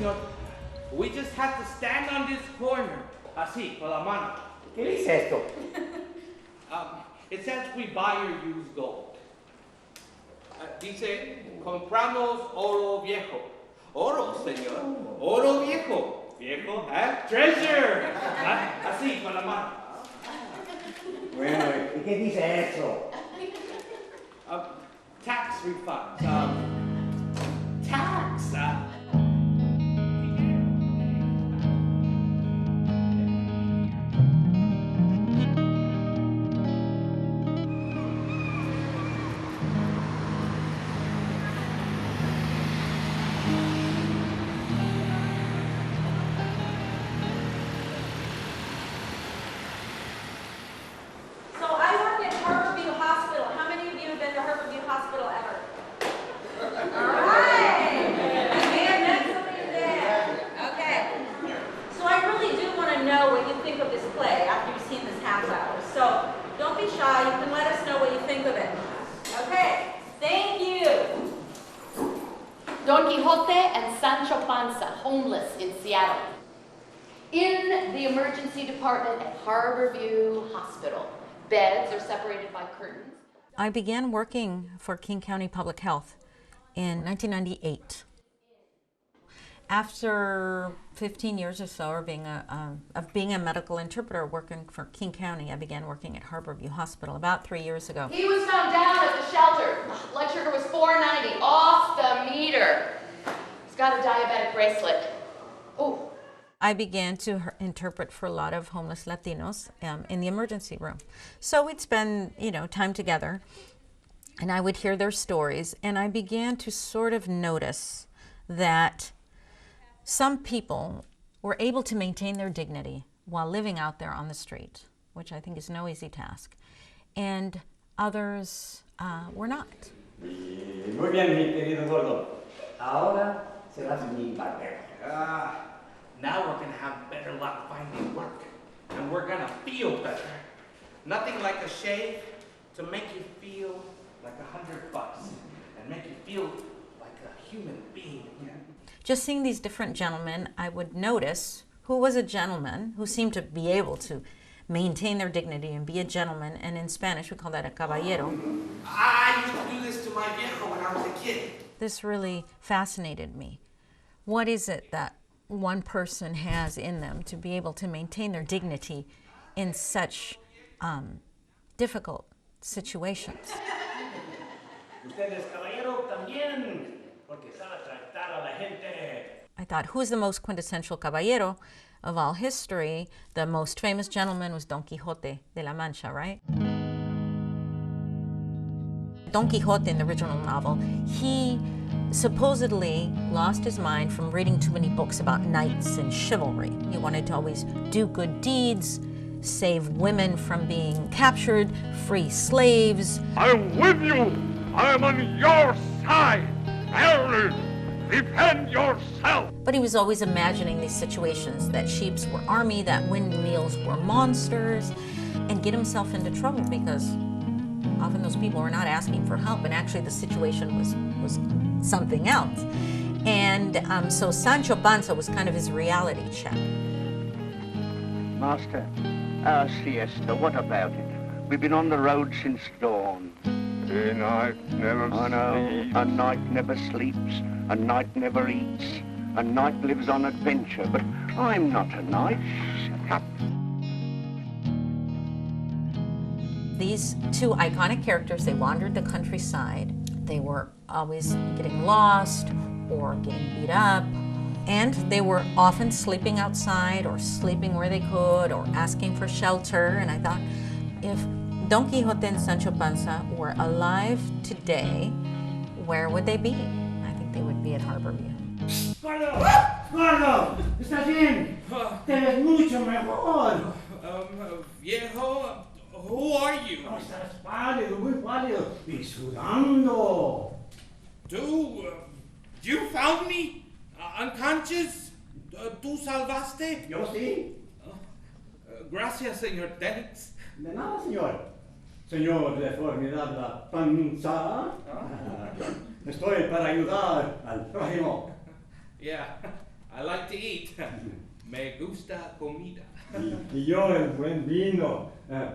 señor. We just have to stand on this corner, así, con la mano. ¿Qué dice esto? It says we buy or use gold. Dice, compramos oro viejo. Oro, señor. Oro viejo. Viejo, treasure. Así, con la mano. Bueno, ¿y qué dice eso? Tax refunds. Tax. Don Quixote and Sancho Panza, homeless in Seattle. In the emergency department at Harborview Hospital, beds are separated by curtains. I began working for King County Public Health in 1998. After 15 years or so of being a medical interpreter working for King County, I began working at Harborview Hospital about 3 years ago. He was found down at the shelter. Blood sugar was 490, off the meter. He's got a diabetic bracelet. Oh. I began to interpret for a lot of homeless Latinos in the emergency room. So we'd spend, time together, and I would hear their stories, and I began to sort of notice that some people were able to maintain their dignity while living out there on the street, which I think is no easy task, and others were not. Muy bien, mi querido gordo. Ahora serás mi barbero. Now we're going to have better luck finding work, and we're going to feel better. Nothing like a shave to make you feel like $100 and make you feel like a human being again. Just seeing these different gentlemen, I would notice who was a gentleman, who seemed to be able to maintain their dignity and be a gentleman, and in Spanish we call that a caballero. I used to do this to my viejo when I was a kid. This really fascinated me. What is it that one person has in them to be able to maintain their dignity in such difficult situations? I thought, who's the most quintessential caballero of all history? The most famous gentleman was Don Quixote de la Mancha, right? Don Quixote, in the original novel, he supposedly lost his mind from reading too many books about knights and chivalry. He wanted to always do good deeds, save women from being captured, free slaves. I'm with you! I'm on your side! Carolynne, defend yourself! But he was always imagining these situations, that ships were army, that windmills were monsters, and get himself into trouble because often those people were not asking for help, and actually the situation was something else. And so Sancho Panza was kind of his reality check. Master, our siesta, what about it? We've been on the road since dawn. A night never I know, sleeps. a night never sleeps, a night never eats, a night lives on adventure, but I'm not a knight. Shut up. These two iconic characters, they wandered the countryside. They were always getting lost or getting beat up, and they were often sleeping outside or sleeping where they could or asking for shelter. And I thought, if Don Quixote and Sancho Panza were alive today, where would they be? I think they would be at Harborview. ¡Gordo! ¡Gordo! ¿Estás bien? Te ves mucho mejor. Viejo, who are you? Estás pálido, muy pálido y sudando. You found me? Unconscious? ¿Tú salvaste? Yo sí. Gracias, señor. Thanks. De nada, señor. Señor de formidable panza. Estoy para ayudar al prójimo. Yeah, I like to eat. Me gusta comida. Y yo el buen vino,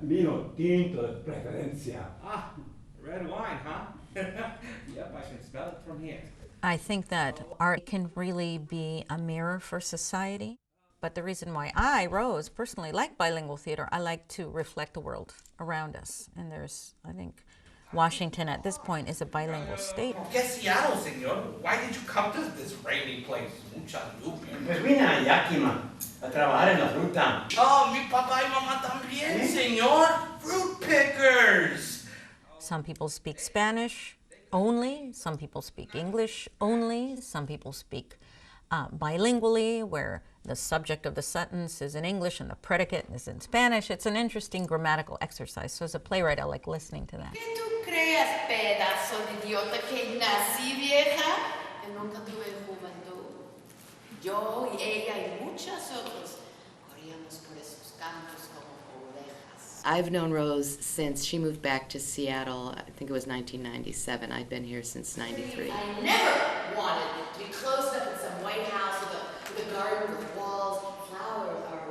vino tinto de preferencia. Ah, red wine, huh? Yep, I can smell it from here. I think that art can really be a mirror for society. But the reason why I, Rose, personally like bilingual theater, I like to reflect the world around us. And there's, I think, Washington at this point is a bilingual state. ¿Por qué Seattle, señor? Why did you come to this rainy place? Mucha lluvia. Pues vine a Yakima a trabajar en la fruta. Oh, mi papá y mamá también, señor. Fruit pickers. Some people speak Spanish only, some people speak English only, some people speak bilingually, where the subject of the sentence is in English and the predicate is in Spanish. It's an interesting grammatical exercise. So as a playwright, I like listening to that. ¿Qué tú creas, pedazo de idiota, que nací vieja? Que nunca tuve juventud. Yo y ella y muchas otras corríamos por esos campos como ovejas. I've known Rose since she moved back to Seattle. I think it was 1997. I'd been here since 93. I never wanted to be closed up in some White House with a garden with walls, flowers, or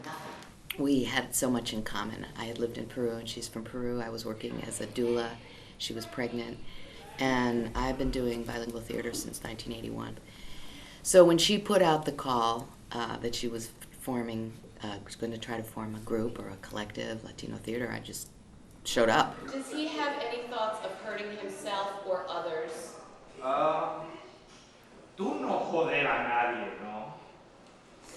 nothing. We had so much in common. I had lived in Peru, and she's from Peru. I was working as a doula. She was pregnant. And I've been doing bilingual theater since 1981. So when she put out the call that she was forming, was going to try to form a group or a collective Latino theater, I just showed up. Does he have any thoughts of hurting himself or others? Tú no joder a nadie, ¿no?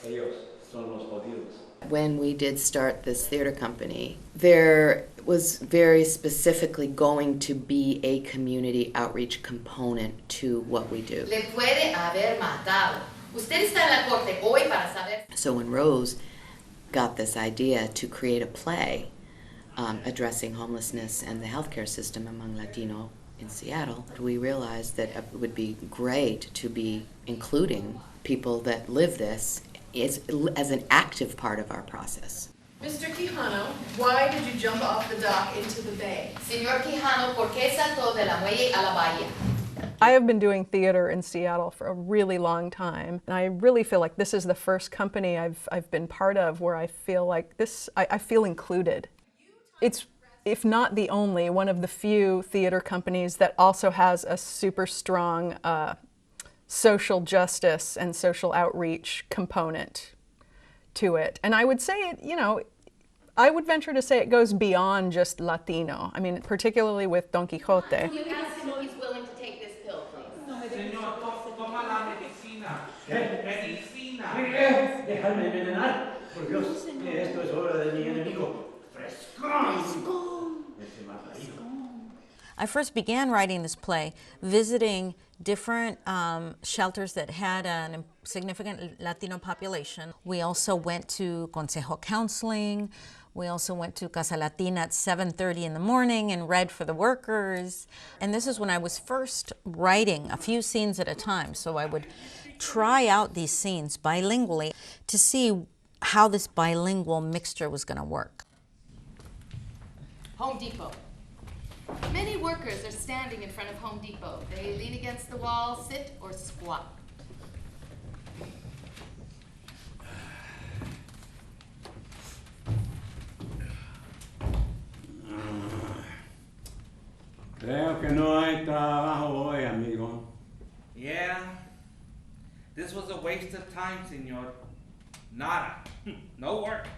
Ellos son los jodidos. When we did start this theater company, there was very specifically going to be a community outreach component to what we do. Le puede haber matado. Usted está en la corte hoy para saber. So when Rose got this idea to create a play addressing homelessness and the healthcare system among Latino in Seattle, we realized that it would be great to be including people that live this as an active part of our process. Mr. Quijano, why did you jump off the dock into the bay? Señor Quijano, ¿por qué saltó de la muelle a la bahía? I have been doing theater in Seattle for a really long time, and I really feel like this is the first company I've been part of where I feel like this, I feel included. It's, if not the only, one of the few theater companies that also has a super strong social justice and social outreach component to it. And I would say it, you know, I would venture to say it goes beyond just Latino. I mean, particularly with Don Quixote. Can you ask him if he's willing to take this pill, please? Señor, toma la medicina. ¿Qué? Medicina. ¿Qué? Déjame envenenar. Por Dios, que esto es obra de mi enemigo. Frescón. Ese matadito. I first began writing this play visiting different shelters that had a significant Latino population. We also went to Consejo Counseling. We also went to Casa Latina at 7:30 in the morning and read for the workers. And this is when I was first writing a few scenes at a time. So I would try out these scenes bilingually to see how this bilingual mixture was going to work. Home Depot. Many workers are standing in front of Home Depot. They lean against the wall, sit, or squat. Creo que no hay trabajo hoy, amigo. Yeah. This was a waste of time, señor. Nada. No work.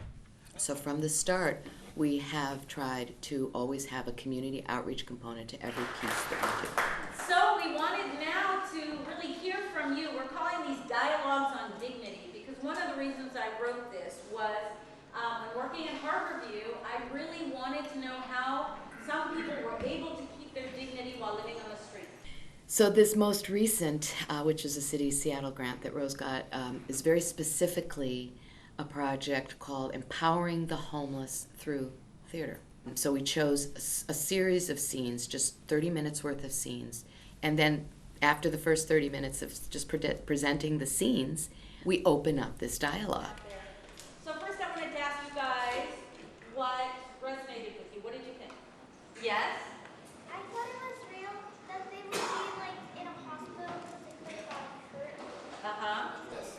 So from the start, we have tried to always have a community outreach component to every piece that we do. So we wanted now to really hear from you. We're calling these dialogues on dignity because one of the reasons I wrote this was when working at Harborview, I really wanted to know how some people were able to keep their dignity while living on the street. So this most recent, which is a City of Seattle grant that Rose got, is very specifically a project called Empowering the Homeless Through Theater. So we chose a series of scenes, just 30 minutes worth of scenes, and then after the first 30 minutes of just presenting the scenes, we open up this dialogue. So first I wanted to ask you guys what resonated with you. What did you think? Yes? I thought it was real that they would be like in a hospital because they could have gotten hurt. Uh-huh. Yes.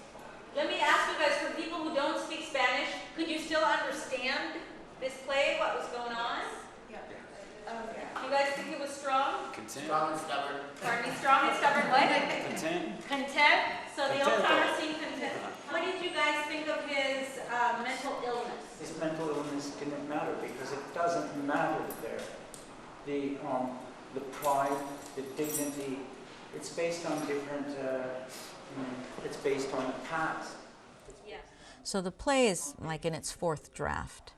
content. So the old timer seemed content. What did you guys think of his mental illness? His mental illness didn't matter because it doesn't matter there. The pride, the dignity, it's based on different, it's based on the past. Yes. So the play is like in its fourth draft.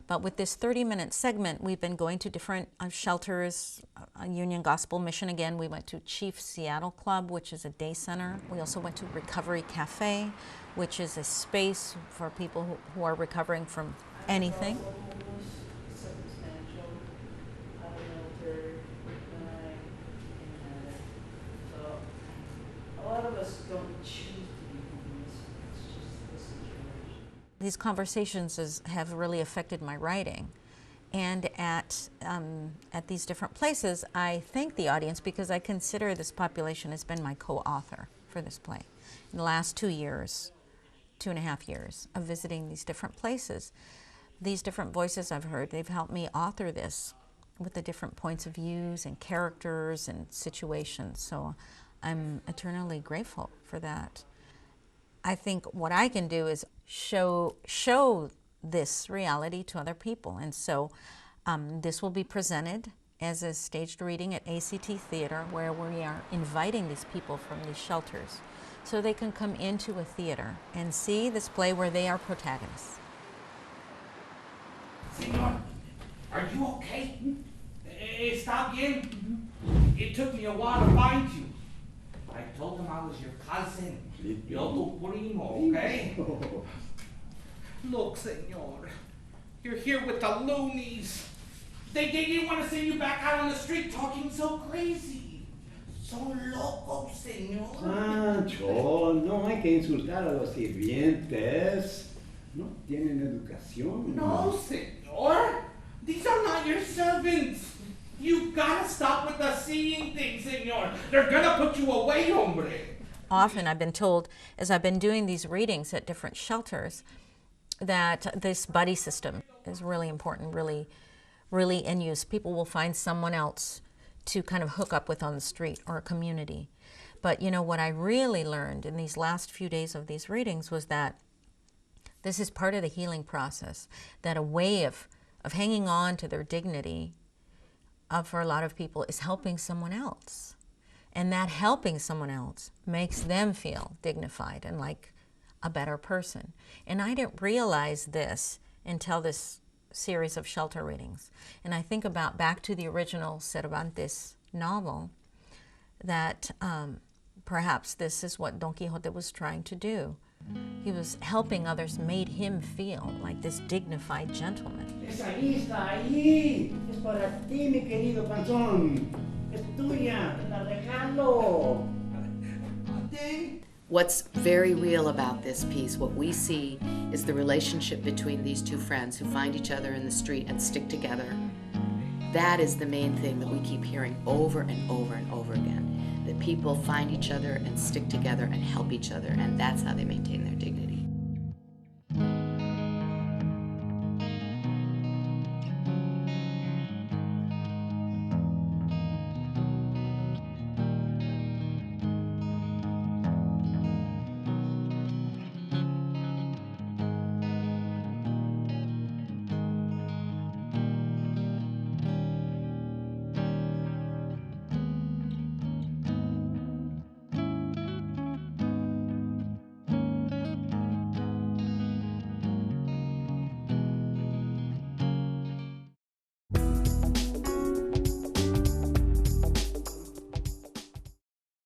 But with this 30-minute segment, we've been going to different shelters, Union Gospel Mission again. We went to Chief Seattle Club, which is a day center. We also went to Recovery Cafe, which is a space for people who are recovering from anything. A lot of us don't choose to be homeless. It's just the situation. These conversations have really affected my writing. And at these different places, I thank the audience because I consider this population has been my co-author for this play. In the last 2 years, 2.5 years of visiting these different places, these different voices I've heard, they've helped me author this with the different points of views and characters and situations. So I'm eternally grateful for that. I think what I can do is show this reality to other people. And so this will be presented as a staged reading at ACT Theater, where we are inviting these people from these shelters so they can come into a theater and see this play where they are protagonists. Senor, are you okay? Está bien? It took me a while to find you. I told him I was your cousin, yo tu primo, okay? Look, senor, you're here with the loonies. They didn't want to send you back out on the street talking so crazy. Son locos, senor. Sancho, no hay que insultar a los sirvientes. No tienen educación. No, senor. These are not your servants. You gotta stop with the seeing thing, senor. They're gonna put you away, hombre. Often I've been told, as I've been doing these readings at different shelters, that this buddy system is really important, really in use. People will find someone else to kind of hook up with on the street or a community. But you know, what I really learned in these last few days of these readings was that this is part of the healing process, that a way of hanging on to their dignity for a lot of people is helping someone else. And that helping someone else makes them feel dignified and like a better person. And I didn't realize this until this series of shelter readings. And I think about back to the original Cervantes novel, that perhaps this is what Don Quixote was trying to do. He was helping others, made him feel like this dignified gentleman. Es ahí, está ahí. Es para ti, mi querido panzón. Es tuya, te la regalo. What's very real about this piece, what we see, is the relationship between these two friends who find each other in the street and stick together. That is the main thing that we keep hearing over and over and over again. That people find each other and stick together and help each other, and that's how they maintain their dignity.